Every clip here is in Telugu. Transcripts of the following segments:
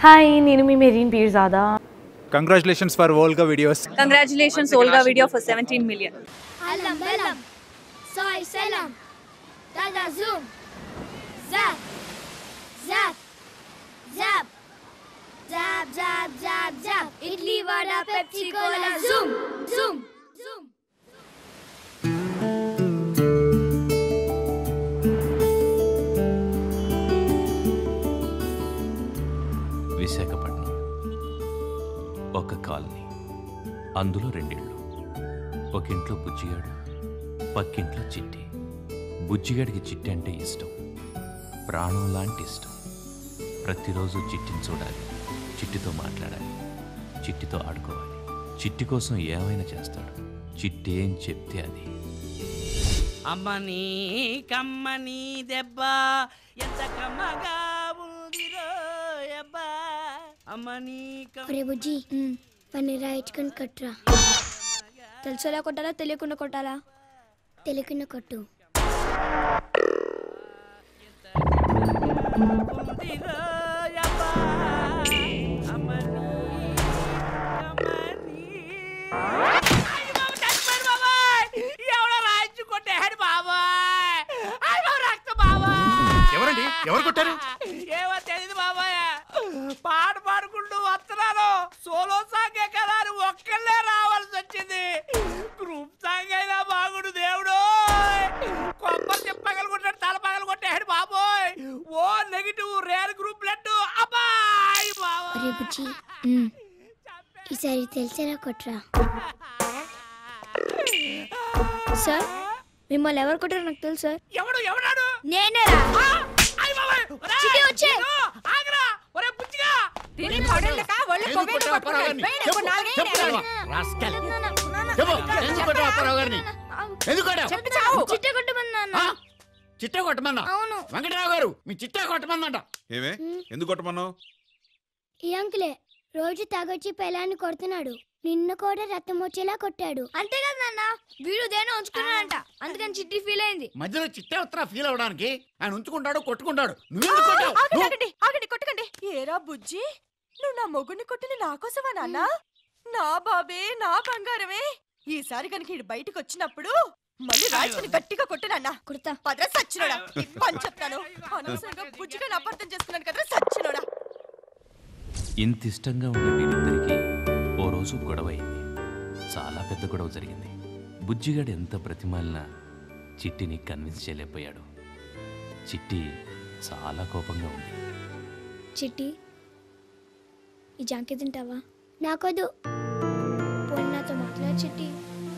Hi, నేను మీ Mareen Peerzada. Congratulations for Volga videos. Congratulations Volga video for 17 million. Alam balam, soy salam, dada zoom, zap, zap, zap, zap, zap, zap, zap. Idli vada Pepsi Cola, zoom, zoom, zoom. Visakhapatnam ఒక కాలనీ, అందులో రెండిళ్ళు. ఒక ఇంట్లో బుజ్జిగాడు, పక్కింట్లో చిట్టి. బుజ్జిగాడికి చిట్టి అంటే ఇష్టం, ప్రాణం లాంటి ఇష్టం. ప్రతిరోజు చిట్టిని చూడాలి, చిట్టితో మాట్లాడాలి, చిట్టితో ఆడుకోవాలి. చిట్టి కోసం ఏమైనా చేస్తాడు. చిట్టి ఏం చెప్తే అది. అమ్మని కమ్మని దెబ్బ ఎంత కమ్మగా ఉందిరో అబ్బా. అమ్మని ఒరే బుజ్జి, పని రాయించుకొని కట్టురా. తెలిసేలా కొట్టాలా తెలియకుండా కొట్టాలా? తెలియకుండా కొట్టు. ఉందిరో అబ్బా. అమ్మని కమ్మని. అయ్య బాబు, చచ్చిపోయాడు బాబాయ్. ఎవడో రాయించు కొట్టాడు బాబాయ్. అయ్య బాబు, రక్తం బాబాయ్. ఎవరండి? ఎవరు కొట్టారు? ఏమో తెలీదు బాబాయ్. పాట పాడుకుంటూ వస్తున్నాను. సోలో సాంగే కదా అని ఒక్కళ్ళే రావాల్సి వచ్చింది. గ్రూప్ సాంగ్ అయినా బాగుడు దేవుడు. కొబ్బరి చెప్పగలుగుంటాడు, తల పగలు కొట్టాడు బాబోయ్. O negative rare group blood. అబ్బాయి బాబోయ్. ఒరే బుజ్జి, ఈసారి తెలిసేలా కొట్టురా. సార్, మిమ్మల్ని ఎవరు కొట్టారో నాకు తెలుసు సార్. ఎవడు ఎవడాడు? నేనేరా. అయ్య బాబోయ్. చిట్టి వచ్చే. ఆగరా ఒరే బుచ్చిగా. చిట్ట కొట్టమన్నా. చిట్ట కొట్టమన్నా? అవును. వెంకటరావు గారు, మీ చిట్ట కొట్టమందంట. ఏమే ఎందుకు కొట్టమన్నావు? ఈ అంకులే రోజు తాగొచ్చి పెళ్ళాన్ని కొడుతున్నాడు. నిన్న కూడా రక్తం వచ్చేలా కొట్టాడు. అంతే కదా నాన్న, వీడు దేనో ఉంచుకున్నాడంట, అందుకని చిట్టి ఫీల్ అయింది. మధ్యలో చిట్టే వస్తున్నా ఫీల్ అవడానికి. ఆయన ఉంచుకుంటాడు, కొట్టుకుంటాడు. ఆగండి, కొట్టకండి. ఏరా బుజ్జి, నువ్వు నా మొగుడిని కొట్టింది నా కోసమా నాన్న? నా బాబే, నా బంగారమే. ఈసారి కనుక ఇడు బయటకు వచ్చినప్పుడు మళ్ళీ రాయిని గట్టిగా కొట్టినన్నా. కుడతా. పదరా సచ్చినోడా, పని చెప్తాను. అనవసరంగా బుజ్జిగా అపార్థం చేసుకున్నాను కదరా సచ్చినోడా. ఇంత ఇష్టంగా ఉండే వీరిద్దరికీ ఓ రోజు గొడవ అయింది. చాలా పెద్ద గొడవ జరిగింది. బుజ్జిగాడు ఎంత బ్రతిమాలినా చిట్టిని కన్విన్స్ చేయలేకపోయాడు. చిట్టి చాలా కోపంగా ఉంది. చిట్టి, ఈ జాంకి తింటావా? నాకొద్దు. పోనీ నాతో మాట్లాడు చిట్టి.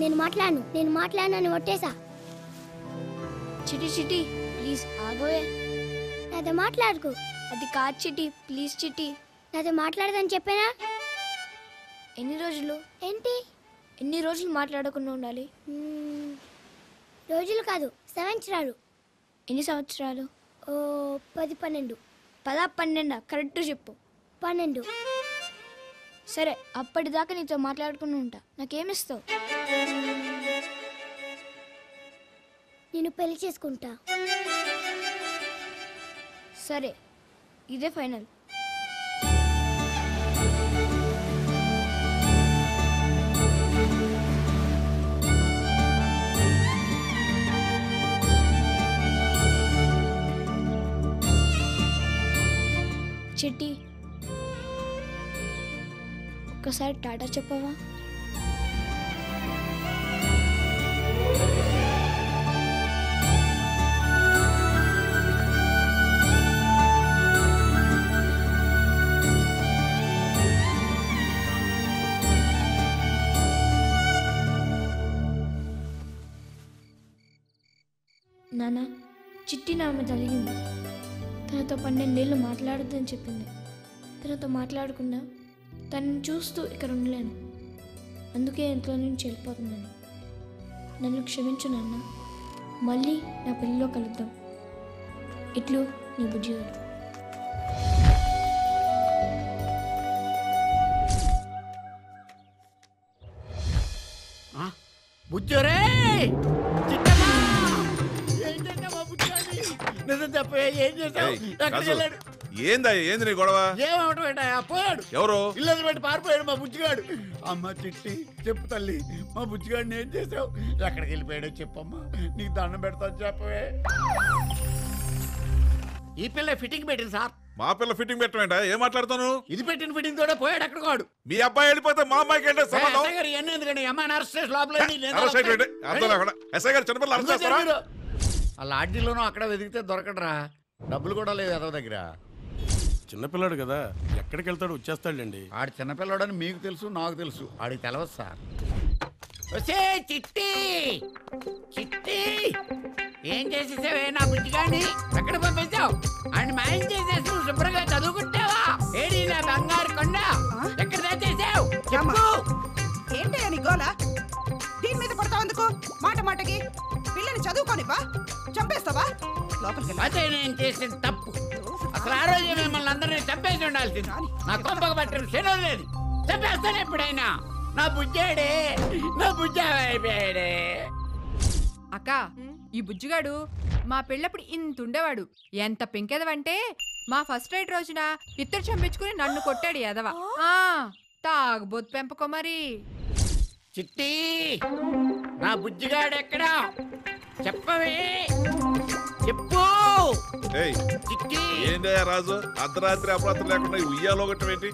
నేను మాట్లాడను ఒట్టేసా. చిట్టి చిట్టి ప్లీజ్ ఆగోయే. నాతో మాట్లాడుకో. అది కాదు చిట్టి, ప్లీజ్ చిట్టి. నాతో మాట్లాడదని చెప్పానా? ఎన్ని రోజులు? ఏంటి ఎన్ని రోజులు మాట్లాడకుండా ఉండాలి? రోజులు కాదు, సంవత్సరాలు. ఎన్ని సంవత్సరాలు? ఓ 10-12. 10-12 కరెక్ట్ చెప్పు. 12. సరే, అప్పటిదాకా నీతో మాట్లాడుకుని ఉంటా. నాకేమిస్తావు? నేను పెళ్లి చేసుకుంటా. సరే, ఇదే ఫైనల్. చిట్టి, ఒక్కసారి టాటా చెప్పవా? నాన్న, చిట్టి నామె తలిగింది. తనతో 12 ఏళ్ళు మాట్లాడొద్దని చెప్పింది. తనతో మాట్లాడకుండా తనని చూస్తూ ఇక్కడ ఉండలేను. అందుకే ఇంట్లో నుంచి వెళ్ళిపోతున్నాను. నన్ను క్షమించు నాన్న. మళ్ళీ నా పెళ్ళిలో కలుద్దాం. ఇట్లు నీ బుజ్జిగాడు. బుజ్జరే, నిజం చెప్పే, ఏం చేసావు? ఎక్కడికి వెళ్ళాడు? ఏంది నీ గొడవ? ఏమవటం ఏంటయ్యా? పోయాడు. ఎవరు? ఇల్లు పెట్టి పారిపోయాడు మా బుజ్జిగాడు. అమ్మ చిట్టి చెప్పు తల్లి, మా బుజ్జిగాడిని ఏం చేసావు? ఎక్కడికి వెళ్ళిపోయాడో చెప్పమ్మా, నీకు దండం పెడతాను చెప్పవే. ఈ పిల్ల ఫిట్టింగ్ పెట్టింది సార్. మా పిల్ల ఫిట్టింగ్ పెట్టమేంట? ఏం మాట్లాడుతాను? ఇది పెట్టిన ఫిట్టింగ్ తోడే పోయాడు. అక్కడ కాడు. మీ అబ్బాయి వెళ్ళిపోతే మా అమ్మాయికి ఏంటో సంబంధం? ఇవన్నీ ఎందుకండి? అమ్మాయిని అరెస్ట్ చేసి లోపల ఎస్ఐ గారు చిన్నపిల్లలు అరెస్ట్ చేస్తారా? ఆ లాడ్జీలోనూ అక్కడ వెతికితే దొరకడరా. డబ్బులు కూడా లేదు అతని దగ్గర. చిన్నపిల్లాడు కదా, ఎక్కడికి వెళ్తాడు వచ్చేస్తాడండి. ఆడి చిన్నపిల్లడని మీకు తెలుసు, నాకు తెలుసు, ఆడికి తెలవదు సార్. వచ్చే చిట్టి చిట్టి, ఏం చేసేసావే నా బుజ్జిగాడిని? ఎక్కడ పంపించావు? ఆయన మాయం చేసేసి నువ్వు శుభ్రంగా చదువుకుంటావా? ఏడి నా బంగారు కొండ ఎక్కడ తెచ్చేసావు చెప్పు. ఏంటయ్యా నీ గోల? దీని మీద పడతావు ఎందుకు? మాట మాటకి పిల్లని చదువుకోనివ్వా? చంపేస్తావా? లోపలికి అదే నేను చేసిన తప్పు. అసలు ఆ రోజు మిమ్మల్ని అందరినీ చంపేసి ఉండాల్సింది. నా కొంపకు పట్టిన శనం లేదు. చంపేస్తాను ఎప్పుడైనా. నా బుజ్జాడే, నా బుజ్జాడే. అక్క, ఈ బుజ్జిగాడు మా పెళ్ళప్పుడు ఇంత ఉండేవాడు. ఎంత పెంకెదవంటే మా ఫస్ట్ రైడ్ రోజున ఇద్దరు చంపించుకుని నన్ను కొట్టాడు ఎదవ. తాగుబోతు పెంపకో మరి. చిట్టి, నా బుజ్జిగాడు ఎక్కడా చెప్పవే, చెప్పు. చిట్టి ఏంటయ్యా రాజు, అర్ధరాత్రి అపరాత్రి లేకుండా ఉయ్యాలో ఒకటి ఏంటి?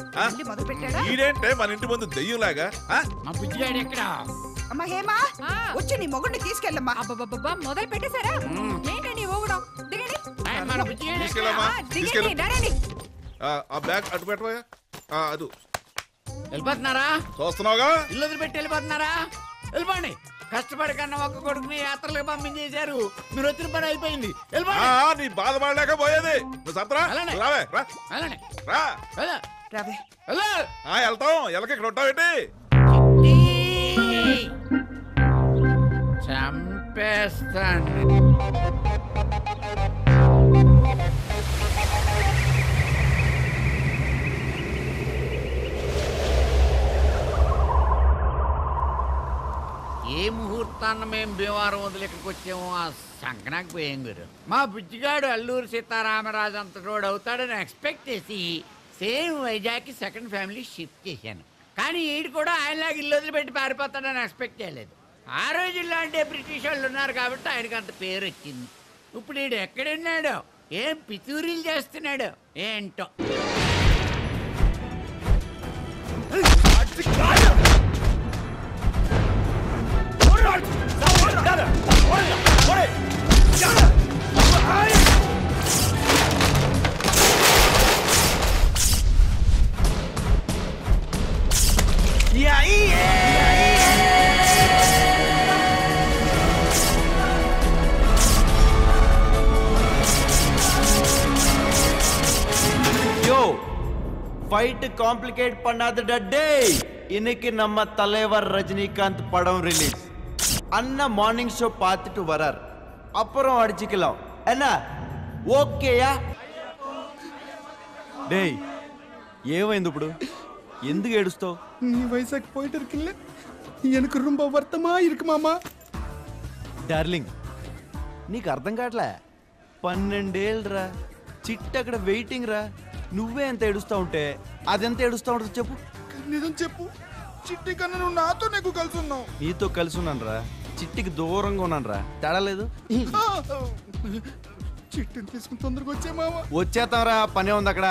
మొదలు పెట్టాడా? ఈడేంటే మన ఇంటి ముందు దెయ్యంలాగా? మా బుజ్జిగాడు ఎక్కడా? అమ్మా హేమా, వచ్చి నీ మొగుడిని తీసుకెళ్ళమ్మా. అబ్బబ్బబ్బా, మొదలు పెట్టేశారా? ఏంటండి ఊగడం? దిగండి. మన బుజ్జిగాడు తీసుకెళ్ళమ్మా, తీసుకెళ్ళు. దిగండి. ఆ బ్యాగ్ అటు పెట్టవా? అదు వెళ్ళిపోతున్నారా? చూస్తున్నావుగా, ఇల్లు వదిలిపెట్టి వెళ్ళిపోతున్నారా? వెళ్ళిపోండి. కష్టపడి కన్నా ఒక్క కొడుకుని యాత్రలకు పంపించేశారు. మీరు వచ్చిన పని అయిపోయింది. వెళ్ళిపోండి. నీ బాధపడలేక పోయేది. నువ్వు సత్రా రావే, రా వెళ్ళండి. రా. రావే. వెళ్తాం. ఎలక ఇక్కడ ఉంటావేంటి? చంపేస్తాను. ఏ ముహూర్తాన్న మేము భీమవరం వదిలి ఇక్కడికి వచ్చాము? ఆ సంకనాకి పోయాం గురు. మా బుజ్జిగాడు అల్లూరు సీతారామరాజు అంత రోడ్ అవుతాడని ఎక్స్పెక్ట్ చేసి సేమ్ వైజాగ్కి సెకండ్ ఫ్యామిలీ షిఫ్ట్ చేశాను. కానీ ఈడు కూడా ఆయనలాగా ఇల్లు వదిలిపెట్టి పారిపోతాడని ఎక్స్పెక్ట్ చేయలేదు. ఆ రోజుల్లో అంటే బ్రిటిష్ వాళ్ళు ఉన్నారు కాబట్టి ఆయనకు అంత పేరు వచ్చింది. ఇప్పుడు ఈడు ఎక్కడున్నాడో, ఏం పితూరీలు చేస్తున్నాడో ఏంటో. ஃபைட் காம்ப்ளிகேட் பண்ணாத டே. இன்னைக்கு நம்ம தலைவர் ரஜினிகாந்த் படம் ரிலீஸ். அண்ணா மார்னிங் ஷோ பார்த்துட்டு வரார். அப்புறம் அடிச்சுக்கலாம் என்ன? ఓకేయా? டேய், ఏమైంది ఇప్పుడు? ఎందుకు ఏడుస్తావు? నీ వయసుకి పోయిட்டு இருக்குல்ல, எனக்கு ரொம்ப வருத்தமா இருக்கு மாமா. డార్లింగ్, నీకు అర్థం కావట్లే. 12 ఏళ్ళరా, చిట్ట అక్కడ వెయిటింగ్ రా. నువ్వే ఎంత ఏడుస్తా ఉంటే అదెంత ఏడుస్తా ఉంటుంది చెప్పు. నిజం చెప్పు, చిట్టి కన్నా నువ్వు నాతో నీకు కలిసి ఉన్నావు. నీతో కలిసి ఉన్నాను రా, చిట్టికి దూరంగా ఉన్నాను రా. తేడాలేదు. చిట్టిని తీసుకుని తొందరగా వచ్చే మామ. వచ్చేస్తాంరా, పనే ఉంది అక్కడ.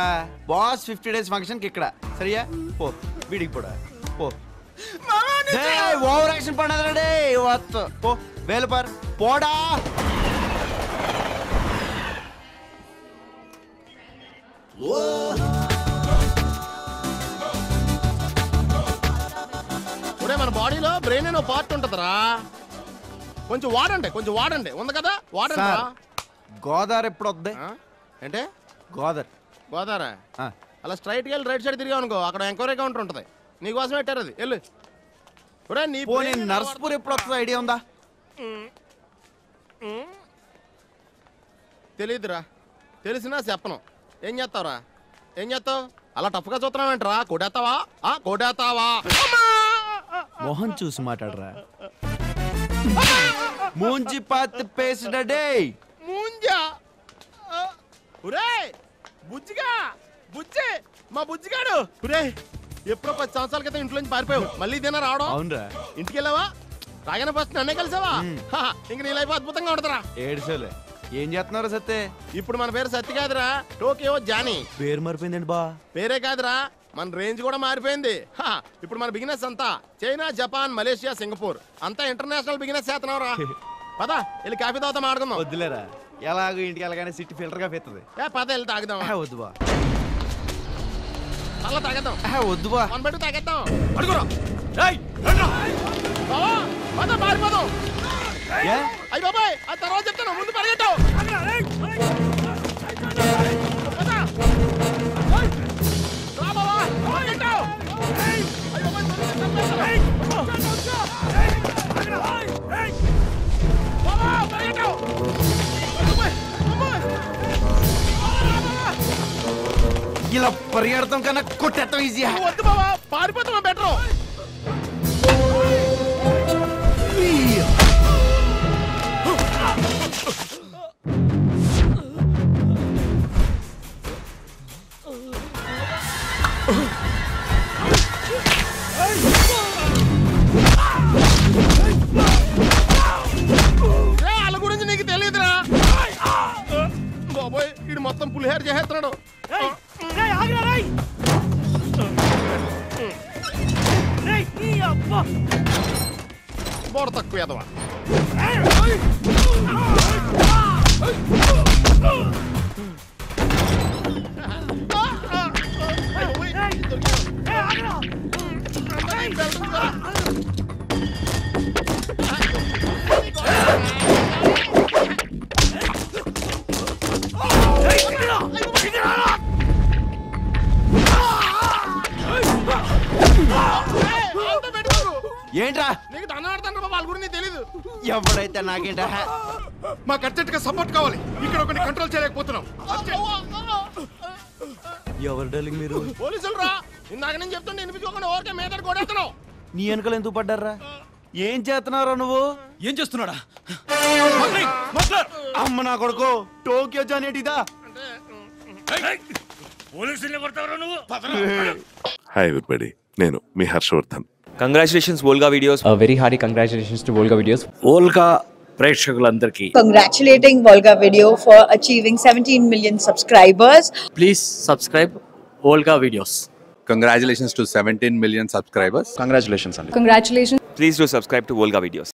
బాస్ 50 days ఫంక్షన్కి ఇక్కడ. సరియా? పో, వీడికి పోడా. పో. ఓవర్ యాక్షన్ పడదే. పో, వేలుపార్ పోడా. మన బాడీలో బ్రెయిన్ అనే పార్ట్ ఉంటదరా, కొంచెం వాడండి ఉంది కదా, వాడండి. గోదావరి ఎప్పుడు వద్దే? అంటే గోదావరి అలా స్ట్రైట్కి వెళ్ళి రైట్ సైడ్ తిరిగా అనుకో, అక్కడ ఎంక్వైరీ కౌంటర్ ఉంటది. నీకోసం పెట్టారు అది, వెళ్ళు. నర్స్పూర్ ఎప్పుడు వస్తుంది ఐడియా ఉందా? తెలీదురా, తెలిసినా చెప్పను. ఏం చేస్తావురా? ఏం చేస్తావు? అలా టఫ్గా చూస్తున్నావేంట్రా? కొడేస్తావా? మొహం చూసి మాట్లాడరా. మూంజి పాత్ పేసిడే. ముంజా. ఒరేయ్, బుజ్జిగా బుజ్జి మా బుజ్జిగాడు రే ఎప్పుడో 10 సంవత్సరాల క్రితం ఇంట్లో నుంచి పారిపోయావు మళ్ళీ ఇదేనా రావడం? అవునరా. ఇంటికి వెళ్ళావా? రాగానే ఫస్ట్ నన్నే కలిసావా? ఇంక నీ లైఫ్ అద్భుతంగా ఉంటదరా. ఏడ్చలే. ఏం చేస్తున్నారా సత్తే? ఇప్పుడు మన పేరు సత్తి కాదురా, టోకియో జానీ. పేరు మారిపోయిందండి బా. పేరే కాదురా, మన రేంజ్ కూడా మారిపోయింది. ఇప్పుడు మన బిజినెస్ అంతా చైనా, జపాన్, మలేషియా, సింగపూర్ అంతా ఇంటర్నేషనల్ బిజినెస్ చేస్తున్నావురా. పదా వెళ్ళి కాఫీ తాగుతా మాడుకుందాం. వద్దులేరా, ఎలాగో ఇంటికి వెళ్ళగానే సిట్టి ఫిల్టర్ గా పెత్తది. పద వెళ్ళి తాగుదాం. వద్దు బా. అలా తాగేద్దాం. వద్దు బా. మన బెట్టు తాగేద్దాం. అడుగురా. పద పారిపోదాం. అయ్యి బాబాయ్ ఆ తర్వాత చెప్తాను, ముందు పరిగెట్టావు. ఇలా పరిగెడతాం కన్నా కొట్టేస్తాం ఈజీ. వద్దు బాబా, పారిపోతామా బెటర్. వాళ్ళ గురించి నీకు తెలియదురా బాబోయ్, వీడు మొత్తం పులిహేర చేస్తున్నాడు. బోర్ తక్కువ ఎదవా. ఏంట్రా నీకు దండం ఆడతాను, వాళ్ళ గురించి తెలీదు. ఎవడైతే నాకేంటా. మాకు అర్జెంట్ గా సపోర్ట్ కావాలి, ఇక్కడ ఒకటి కంట్రోల్ చేయలేకపోతున్నాం. ఎవరు డార్లింగ్ మీరు? పోలీసులు రా, ఇందాక నేను చెప్తుంటే వినిపించుకోకుండా ఓకే మీద కొడేస్తున్నావు. నీ వెనకలు ఎందుకు పడ్డారా? ఏం చేస్తున్నారా నువ్వు? ఏం చేస్తున్నాడా? అమ్మ నా కొడుకు, టోక్యో జానేటిదా? హాయ్ ఎవ్రీబడి, నేను మీ Harshavardhan. Congratulations Volga videos. Very hearty congratulations to Volga videos. Volga ప్రేక్షకులందరికీ congratulating Volga video for achieving 17 million subscribers. Please subscribe Volga videos. Congratulations to 17 million subscribers. Congratulations. Congratulations. Please do subscribe to Volga Videos.